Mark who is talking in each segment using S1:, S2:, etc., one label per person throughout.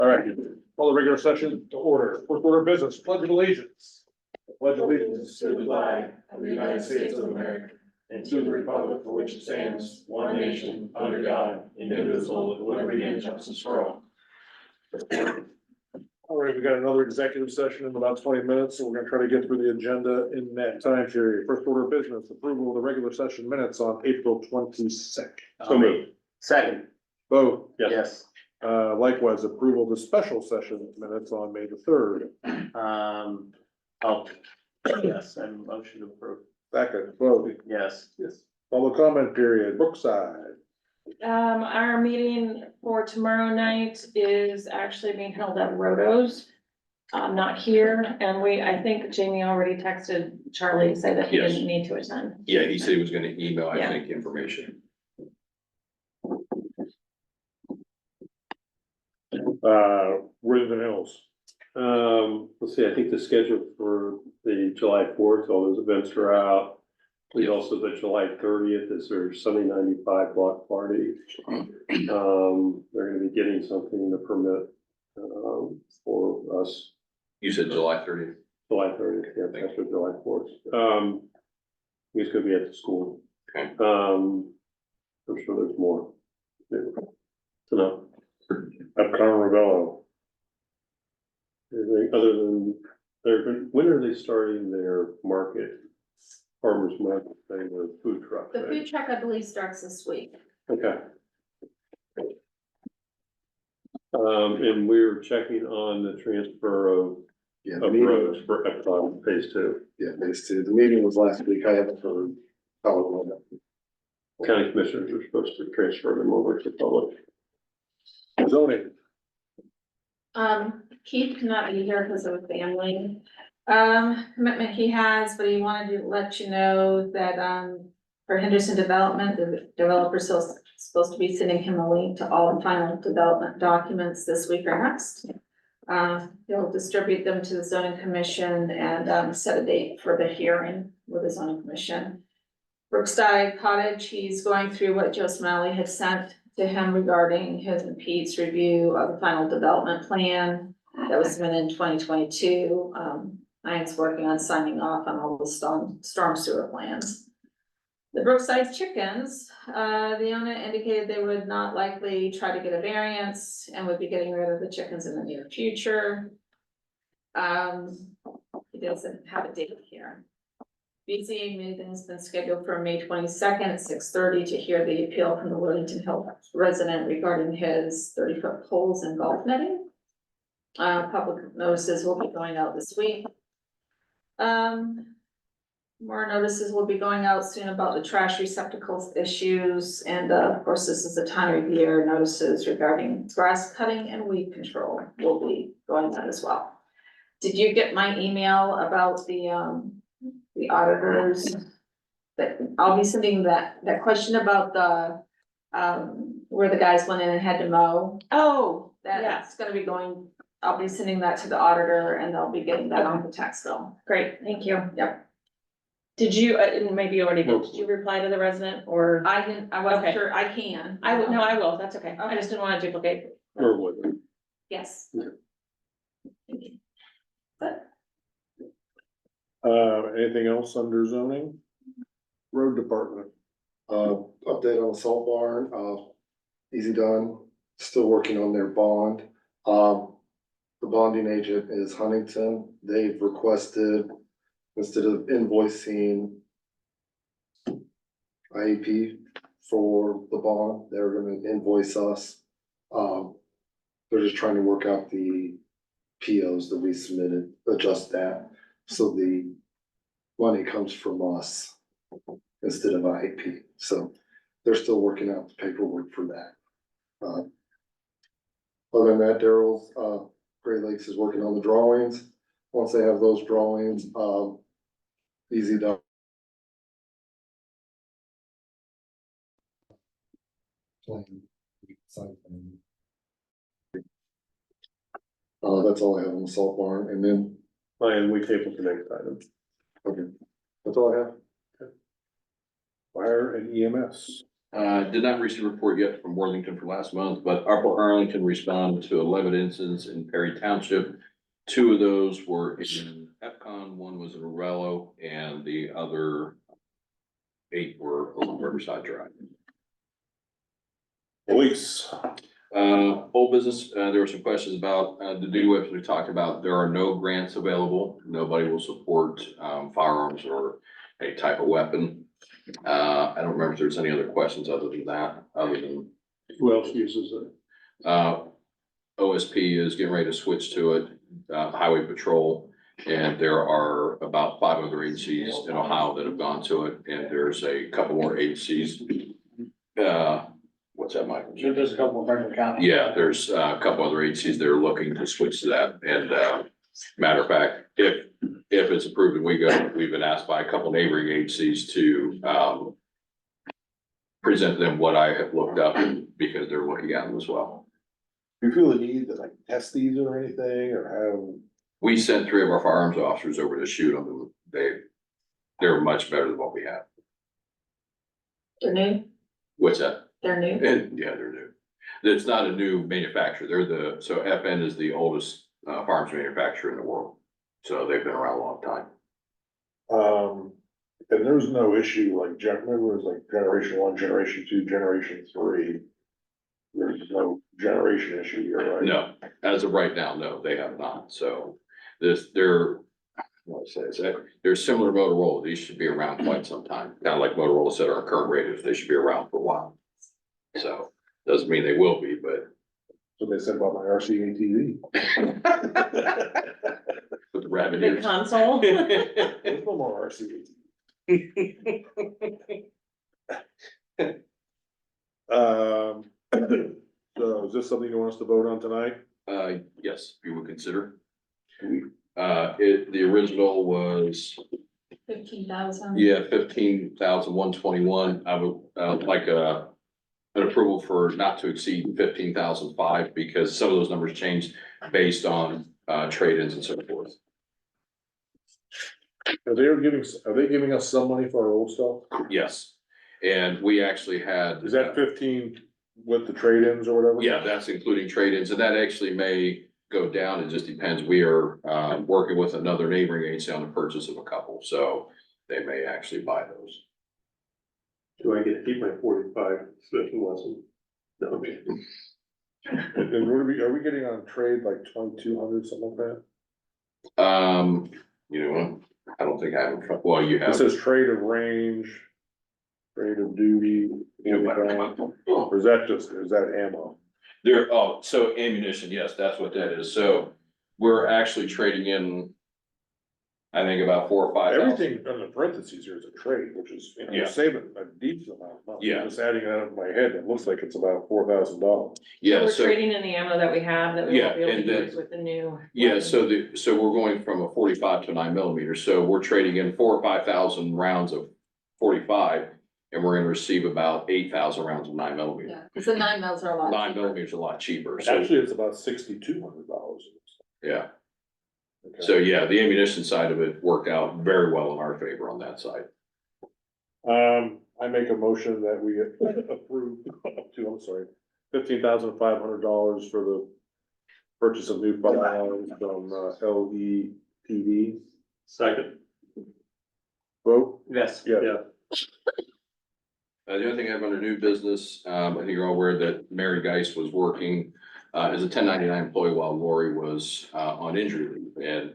S1: All right, call the regular session to order. First order of business, pledge of allegiance. Pledge of allegiance to the flag of the United States of America and to the republic for which it stands, one nation, under God, indivisible, with liberty and justice for all. All right, we got another executive session in about 20 minutes, so we're gonna try to get through the agenda in that time period. First order of business, approval of the regular session minutes on April 22nd.
S2: So moved. Second.
S1: Vote.
S2: Yes.
S1: Likewise, approval of the special session minutes on May the 3rd.
S2: Yes, and motion to approve.
S1: Second, vote.
S2: Yes.
S1: Yes. Public comment period, Brookside.
S3: Our meeting for tomorrow night is actually being held at Rotos. I'm not here, and I think Jamie already texted Charlie to say that he
S4: Yes.
S3: didn't need to attend.
S4: Yeah, he said he was gonna email, I
S3: Yeah.
S4: think, information.
S1: Worthington Hills.
S5: Let's see, I think the schedule for the July 4th, all those events are out. We also, the July 30th is their Sunday 95 block party. They're gonna be getting something to permit, for us,
S4: You said July 30th.
S5: July 30th, yeah, that's for July 4th. He's gonna be at the school.
S4: Okay.
S5: I'm sure there's more. So no,
S1: At Carnavallo.
S5: anything other than, when are they starting their market? Farmers market thing, or food truck
S3: The
S5: thing?
S3: food truck, I believe, starts this week.
S5: Okay. And we're checking on the transfer of
S6: Yeah,
S5: roads for Epcot phase 2.
S6: yeah, phase two. The meeting was last week. I haven't heard how it went.
S5: County commissioners are supposed to transfer them over to the public.
S1: Zoning.
S3: Keith cannot be here because of a family commitment he has, but he wanted to let you know that, for Henderson Development, the developer's supposed to be sending him a link to all the final development documents this week or next. He'll distribute them to the zoning commission and, set a date for the hearing with the zoning commission. Brookside Cottage, he's going through what Joe Smiley had sent to him regarding his and Pete's review of the final development plan that was submitted in 2022. Ryan's working on signing off on all the storm sewer plans. The Brookside Chickens, the owner indicated they would not likely try to get a variance and would be getting rid of the chickens in the near future. He doesn't have a date here. BZA meeting has been scheduled for May 22nd at 6:30 to hear the appeal from the Worthington Hill resident regarding his 30-foot poles and golf netting. Public notices will be going out this week. More notices will be going out soon about the trash receptacles issues, and of course, this is the time of year notices regarding grass cutting and weed control will be going out as well. Did you get my email about the auditors? That I'll be sending that question about the where the guys went in and had to mow.
S7: Oh,
S3: That's gonna be going, I'll be sending that to the auditor and they'll be getting that on the tax bill.
S7: great, thank you.
S3: Yep.
S7: Did you, and maybe you already did you reply to the resident or?
S3: I wasn't
S7: Okay.
S3: sure, I can.
S7: I would, no, I will, that's okay. I
S3: Okay.
S7: just didn't want to duplicate.
S5: Or would they?
S3: Yes.
S5: Yeah.
S3: Thank you. But
S1: Anything else under zoning? Road department.
S6: Update on the salt barn, easy done, still working on their bond. The bonding agent is Huntington. They've requested, instead of invoicing IEP for the bond, they're gonna invoice us. They're just trying to work out the POs that we submitted, adjust that, so the money comes from us instead of IEP. So they're still working out the paperwork for that. Other than that, Daryl's, Great Lakes is working on the drawings. Once they have those drawings, easy done. That's all I have on the salt barn, and then,
S5: And we table the next item.
S6: okay, that's all I have.
S1: Fire and EMS.
S4: Did not receive a report yet from Worthington for last month, but Upper Arlington responded to 11 incidents in Perry Township. 2 of those were in Epcon, 1 was in Morello, and the other 8 were along Riverside Drive.
S1: Police.
S4: Old business, there were some questions about, the duty weapons we talked about. There are no grants available. Nobody will support, firearms or any type of weapon. I don't remember if there's any other questions other than that, other than,
S5: Who else uses it?
S4: OSP is getting ready to switch to it, Highway Patrol. And there are about 5 other agencies in Ohio that have gone to it, and there's a couple more agencies. What's that, Michael?
S1: There's a couple in Franklin County.
S4: Yeah, there's a couple other agencies that are looking to switch to that, and, matter of fact, if it's approved and we've been asked by a couple neighboring agencies to, present them what I have looked up, because they're looking at them as well.
S1: Do you feel the need to like test these or anything, or
S4: We sent 3 of our firearms officers over to shoot them, they're much better than what we have.
S3: They're new,
S4: What's that?
S3: they're new.
S4: And, yeah, they're new. It's not a new manufacturer, so FN is the oldest, firearms manufacturer in the world, so they've been around a long time.
S1: and there was no issue, like, remember it was like generation 1, generation 2, generation 3. There's no generation issue here, right?
S4: No, as of right now, no, they have not, so what I say is that they're similar to Motorola, these should be around quite some time, kind of like Motorola said, our current radios, they should be around for a while. So, doesn't mean they will be, but.
S1: So they said about my RCA TV.
S4: With the rabbit
S7: The
S4: ears.
S7: console.
S1: There's no more RCA TV. So is this something you want us to vote on tonight?
S4: Yes, you would consider. The original was,
S3: 15,000.
S4: yeah, 15,121. I would, like, an approval for not to exceed 15,005, because some of those numbers changed based on, trade-ins and so forth.
S1: Are they giving us some money for our old stuff?
S4: Yes, and we actually had.
S1: Is that 15 with the trade-ins or whatever?
S4: Yeah, that's including trade-ins, and that actually may go down, it just depends. We are, working with another neighboring agency on the purchase of a couple, so they may actually buy those.
S5: Do I get to keep my 45 special lesson? No, okay.
S1: And what are we getting on trade like 2,200, something like that?
S4: You know what, I don't think I have, in front- well, you
S1: It
S4: have.
S1: says trade of range, trade of duty, or is that ammo?
S4: There, oh, so ammunition, yes, that's what that is, so we're actually trading in, I think about 4 or 5 thousand.
S1: Everything on the parentheses here is a trade, which is, you know,
S4: Yeah.
S1: saving a decent amount of money.
S4: Yeah.
S1: Just adding that up in my head, it looks like it's about $4,000.
S4: Yeah,
S7: We're
S4: so,
S7: trading in the ammo that we have that we
S4: Yeah,
S7: won't be able
S4: and
S7: to
S4: then-
S7: use with the new.
S4: yeah, so we're going from a 45 to 9mm, so we're trading in 4 or 5,000 rounds of 45, and we're gonna receive about 8,000 rounds of 9mm.
S3: Yeah, because the 9 mils are a lot.
S4: 9mm is a lot cheaper, so,
S1: Actually, it's about $6,200.
S4: yeah.
S1: Okay.
S4: So, yeah, the ammunition side of it worked out very well in our favor on that side.
S1: I make a motion that we approve up to, I'm sorry, $15,500 for the purchase of new firearms from LEPD.
S5: Second.
S1: Vote?
S2: Yes.
S1: Yeah.
S4: The other thing I have under new business, I think you're all aware that Mary Geis was working as a 1099 employee while Lori was on injury leave. And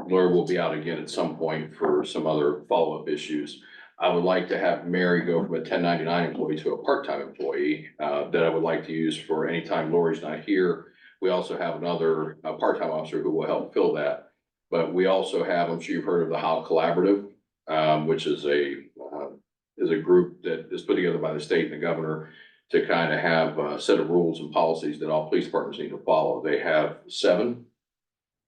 S4: Lori will be out again at some point for some other follow-up issues. I would like to have Mary go from a 1099 employee to a part-time employee that I would like to use for any time Lori's not here. We also have another part-time officer who will help fill that. But we also have, I'm sure you've heard of the How Collaborative, which is a group that is put together by the state and the governor to kind of have a set of rules and policies that all police departments need to follow. They have 7.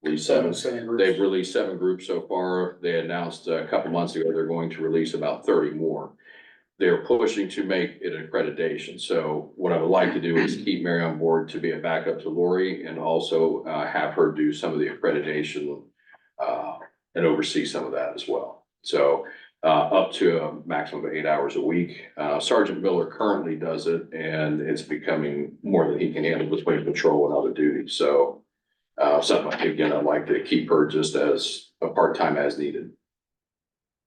S4: They've released 7 groups so far. They announced a couple months ago they're going to release about 30 more. They're pushing to make it an accreditation. So what I would like to do is keep Mary on board to be a backup to Lori, and also have her do some of the accreditation and oversee some of that as well. So up to a maximum of 8 hours a week. Sergeant Miller currently does it, and it's becoming more than he can handle between patrol and other duties, so. Something like, again, I'd like to keep her just as a part-time as needed.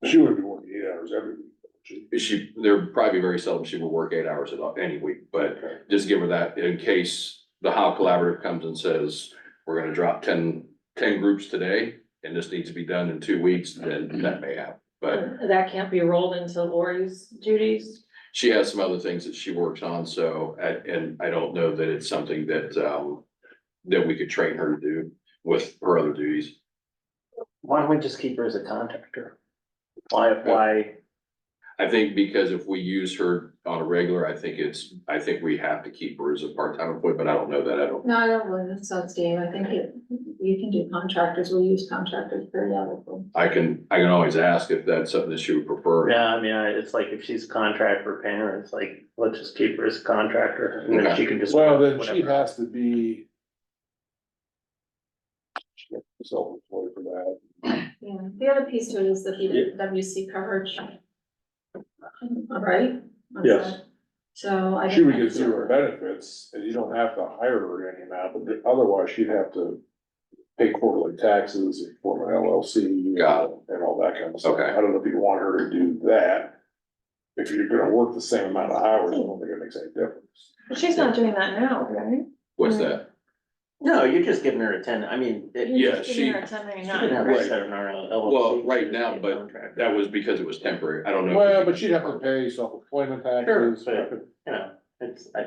S1: She wouldn't be working 8 hours every week. would she?
S4: There probably very seldom she will work 8 hours any week, but just give her that in case the How Collaborative comes and says, we're gonna drop 10 groups today, and this needs to be done in 2 weeks, then that may happen. But
S7: That can't be rolled into Lori's duties?
S4: she has some other things that she works on, so, and I don't know that it's something that, that we could train her to do with her other duties.
S2: Why don't we just keep her as a contractor? Why?
S4: I think because if we use her on a regular, I think we have to keep her as a part-time employee, but I don't know that.
S3: No, I don't believe so, Steve. I think you can do contractors. We use contractors periodically.
S4: I can always ask if that's something that she would prefer.
S2: Yeah, I mean, it's like if she's a contract repair, it's like, let's just keep her as a contractor and then
S4: Okay.
S2: she can just.
S1: Well, then she
S2: whatever.
S1: has to be. Self-employed for that.
S3: Yeah, the other piece to it is the WC coverage. All right?
S5: Yes.
S3: So I.
S1: She would get zero benefits, and you don't have to hire her any amount, but otherwise she'd have to pay quarterly taxes, form an LLC.
S4: Got it.
S1: And all that kind of stuff.
S4: Okay.
S1: I don't know if you want her to do that. If you're gonna work the same amount of hours, I don't think it makes any difference.
S7: But she's not doing that now, right?
S4: What's that?
S2: No, you're just giving her I mean.
S4: Yeah,
S7: Just
S4: she-
S7: giving her a
S2: She can
S7: 1099,
S2: have
S7: right?
S2: a set in our LLC.
S4: Well, right now,
S2: She's a
S4: but
S2: contractor.
S4: that was because it was temporary. I don't know.
S1: Well, but she'd have to pay self-employment
S2: Sure,
S1: taxes.
S2: but, you know,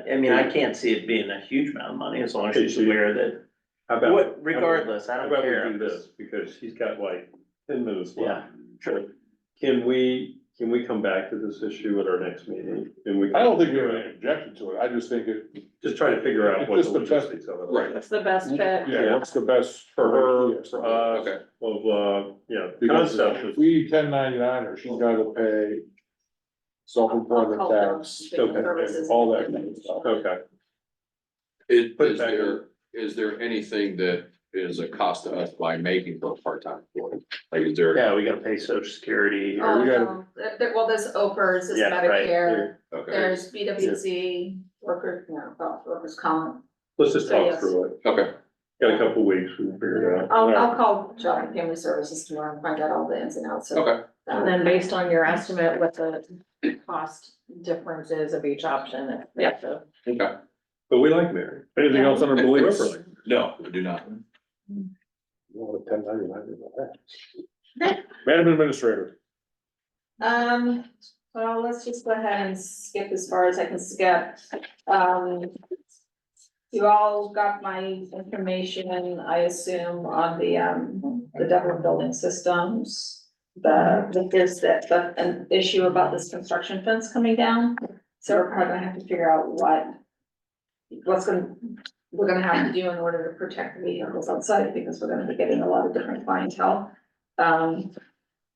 S2: I mean, I can't see it being a huge amount of money as long as she's aware that,
S5: How about?
S2: what, regardless, I
S5: How
S2: don't
S5: about we
S2: care.
S5: do this, because he's got like 10 minutes
S2: Yeah,
S5: left.
S2: sure.
S5: Can we come back to this issue at our next meeting? Can we?
S1: I don't think we have any objection to it, I just think it.
S5: Just try to figure out what
S1: It's
S5: the
S1: just the best-
S5: logistics of it. are.
S4: Right.
S7: That's the best fit.
S1: Yeah, what's the best
S5: For her,
S1: yes.
S5: for us,
S4: Okay.
S5: yeah,
S1: Because
S5: concept
S1: if
S5: is,
S1: we 1099 her, she's gotta pay self-employment
S3: I'll call them,
S1: tax,
S3: different
S1: and
S3: services.
S1: all that kind of stuff.
S5: okay.
S4: Is,
S5: Put it
S4: is
S5: back
S4: there anything that is a cost to us by making her a part-time employee? Like, is there?
S2: Yeah, we gotta pay social security
S3: Oh,
S2: or,
S1: we gotta-
S3: no, well, there's OPERS, there's
S2: yeah, right.
S3: Medicare,
S4: Okay,
S3: there's BWC, workers' comp.
S5: Let's just
S3: So,
S5: talk
S3: yes.
S5: through it.
S4: okay,
S5: Got a couple weeks, we'll figure it out.
S3: I'll call Job and Family Services tomorrow and find out all the ins and outs of.
S4: okay.
S7: And then based on your estimate, what the cost difference is of each option, yeah, so.
S4: Okay.
S5: But we like Mary.
S1: Anything else under beliefs?
S5: Peripherally.
S4: No, we do not.
S1: You want a 1099 for that? Madam Administrator.
S3: Well, let's just go ahead and skip as far as I can skip. You all got my information, I assume, on the Dublin building systems. There's an issue about this construction fence coming down, so we're probably gonna have to figure out we're gonna have to do in order to protect the vehicles outside, because we're gonna be getting a lot of different clientele.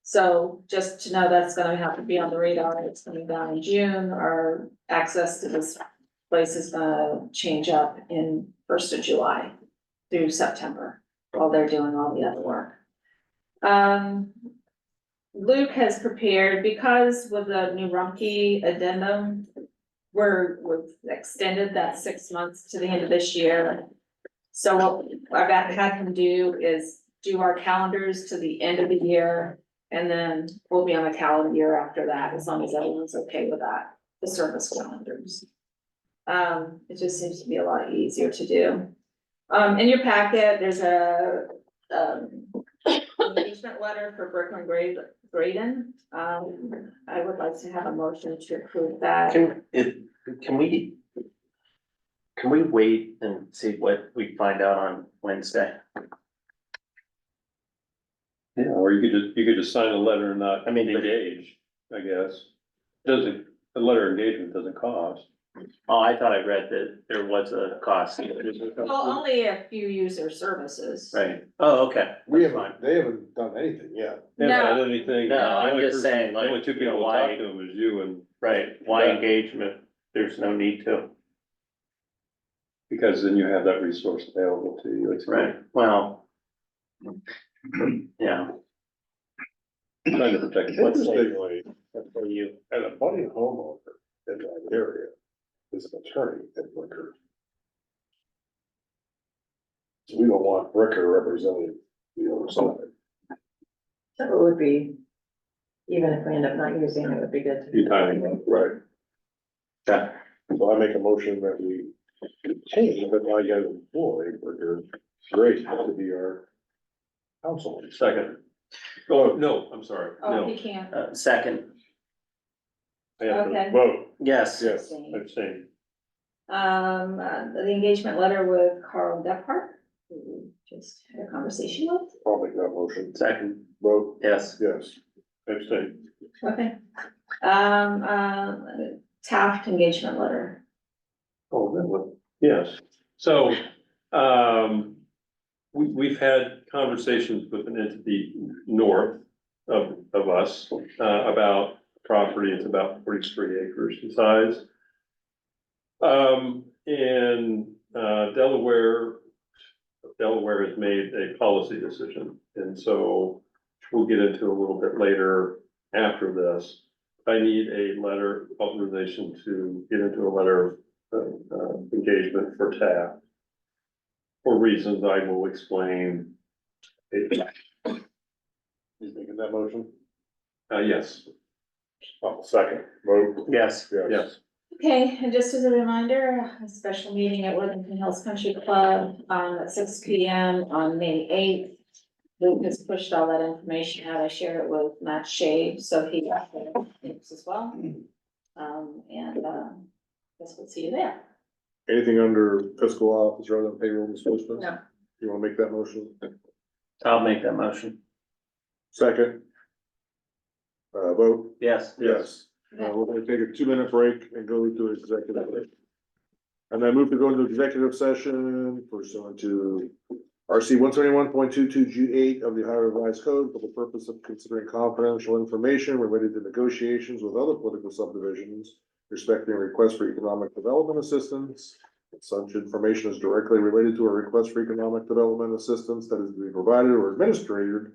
S3: So just to know that's gonna have to be on the radar, it's coming down in June, our access to this place is gonna change up in 1st of July through September, while they're doing all the other work. Luke has prepared, because with the new Rumpke addendum, we've extended that 6 months to the end of this year. So what I've had him do is do our calendars to the end of the year, and then we'll be on the calendar year after that, as long as everyone's okay with that, the service calendars. It just seems to be a lot easier to do. In your packet, there's a engagement letter for Brooklyn Graydon. I would like to have a motion to approve that.
S2: can we wait and see what we find out on Wednesday?
S5: Yeah, or you could just sign a letter and not
S2: I mean, but-
S5: engage, I guess. A letter of engagement doesn't cost.
S2: Oh, I thought I read that there was a cost.
S3: Well, only a few use their services.
S2: Right, oh, okay.
S1: They
S2: That's fine.
S1: haven't done anything yet.
S5: They haven't had anything.
S2: No,
S5: the
S2: I'm
S5: only
S2: just
S5: person-
S2: saying,
S5: The
S2: like,
S5: only two
S2: you know,
S5: people
S2: why-
S5: who talked to him was you and,
S2: Right, why
S5: Yeah.
S2: engagement? There's no need to.
S5: because then you have that resource available to you. It's
S2: Right, well. Yeah.
S5: Trying to protect.
S1: Interestingly,
S2: For you,
S1: and a budding homeowner in that area is an attorney at Ricker. So we don't want Ricker representing the other side.
S7: So it would be, even if we end up not using it, it would be good to.
S1: You timing, right?
S2: yeah,
S1: So I make a motion that we change, but I get employed, Ricker, great, to be our counsel.
S5: Second. Oh, no, I'm sorry,
S3: Oh,
S5: no,
S3: he can't.
S2: second,
S1: I have
S3: Okay.
S1: to vote,
S2: yes.
S1: yes.
S5: abstain.
S3: The engagement letter with Carl Gephardt, who we just had a conversation with.
S1: I'll make that motion.
S2: Second,
S1: Vote,
S2: yes.
S1: yes.
S5: Abstain.
S3: Okay. Taft engagement letter.
S5: Oh, that one, yes. So, we've had conversations with an entity north of us, about property. It's about 43 acres in size. And, Delaware has made a policy decision, and so we'll get into a little bit later after this. I need a letter authorization to get into a letter of engagement for Taft. For reasons I will explain.
S1: He's making that motion.
S5: Yes,
S1: Oh, second, vote,
S2: Yes,
S1: yes.
S5: yes,
S3: Okay, and just as a reminder, a special meeting at Worthington Hills Country Club, at 6 P M on May 8th. Luke has pushed all that information out. I shared it with Matt Shea, so he got it as well. Guess we'll see you there.
S1: Anything under fiscal office rather than payroll disbursements?
S7: No.
S1: You wanna make that motion?
S2: I'll make that motion,
S1: Second. Vote,
S2: yes.
S1: yes. We're gonna take a 2-minute break and go into executive. And then move to go into executive session pursuant to RC 171.22 G8 of the Ohio Revised Code for the purpose of considering confidential information related to negotiations with other political subdivisions respecting a request for economic development assistance. If such information is directly related to a request for economic development assistance that is to be provided or administered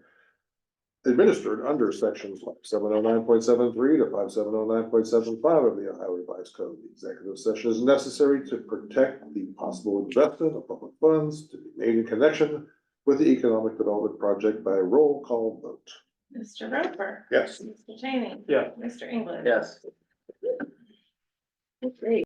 S1: under sections 709.73 to 5709.75 of the Ohio Revised Code. The executive session is necessary to protect the possible investment of public funds to be made in connection with the economic development project by a roll call vote.
S7: Mr. Roper.
S1: Yes.
S7: Mr. Cheney.
S5: Yeah.
S7: Mr. England.
S2: Yes.
S7: Great.